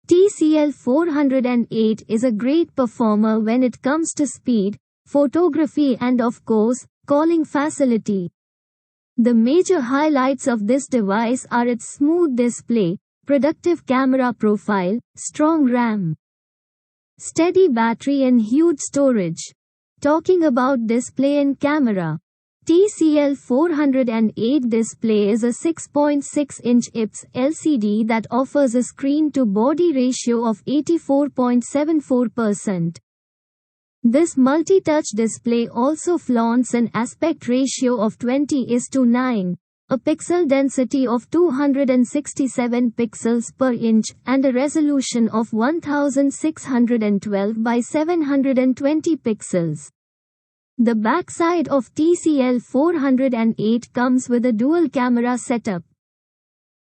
TCL 408 is a great performer when it comes to speed, photography and of course, calling facility. The major highlights of this device are its smooth display, productive camera profile, strong RAM, steady battery and huge storage. Talking about display and camera, TCL 408 display is a 6.6-inch IPS LCD that offers a screen-to-body ratio of 84.74%. This multi-touch display also flaunts an aspect ratio of 20:9, a pixel density of 267 pixels per inch, and a resolution of 1612 by 720 pixels. The backside of TCL 408 comes with a dual camera setup.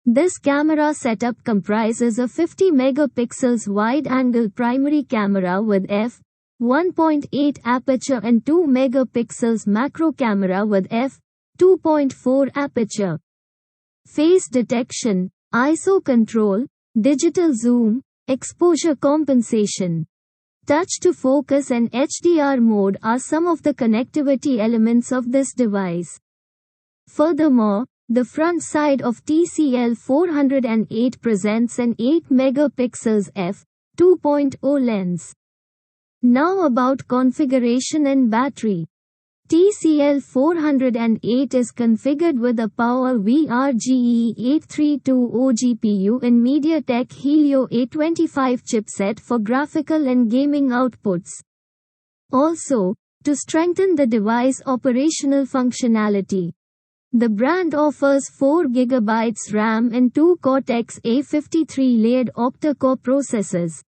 This camera setup comprises a 50 megapixels wide-angle primary camera with f1.8 aperture and 2 megapixels macro camera with f2.4 aperture. Face detection, ISO control, digital zoom, exposure compensation, touch to focus and HDR mode are some of the connectivity elements of this device. Furthermore, the front side of TCL 408 presents an 8 megapixels f2.0 lens. Now about configuration and battery. TCL 408 is configured with a PowerVR GE8320 GPU and Mediatek Helio G25 chipset for graphical and gaming outputs. Also, to strengthen the device operational functionality, the brand offers 4 GB RAM and 2 Cortex-A53 layered octa-core processors.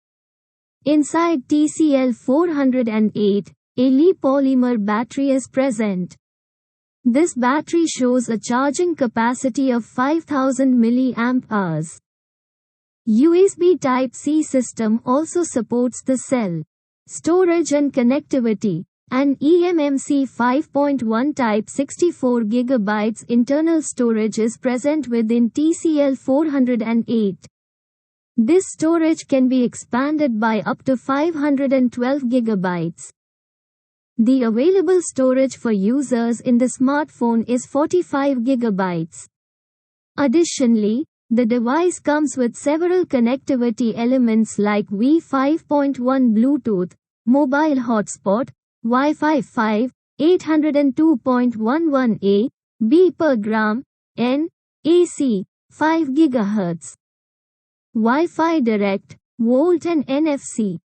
Inside TCL 408, a Li-polymer battery is present. This battery shows a charging capacity of 5000 mAh. USB Type-C system also supports the cell. Storage and connectivity. An eMMC 5.1 type 64 GB internal storage is present within TCL 408. This storage can be expanded by up to 512 GB. The available storage for users in the smartphone is 45 GB. Additionally, the device comes with several connectivity elements like Wi-Fi 5.1 Bluetooth, mobile hotspot, Wi-Fi 5, 802.11a, B per gram, N, AC, 5 GHz, Wi-Fi Direct, Volt and NFC.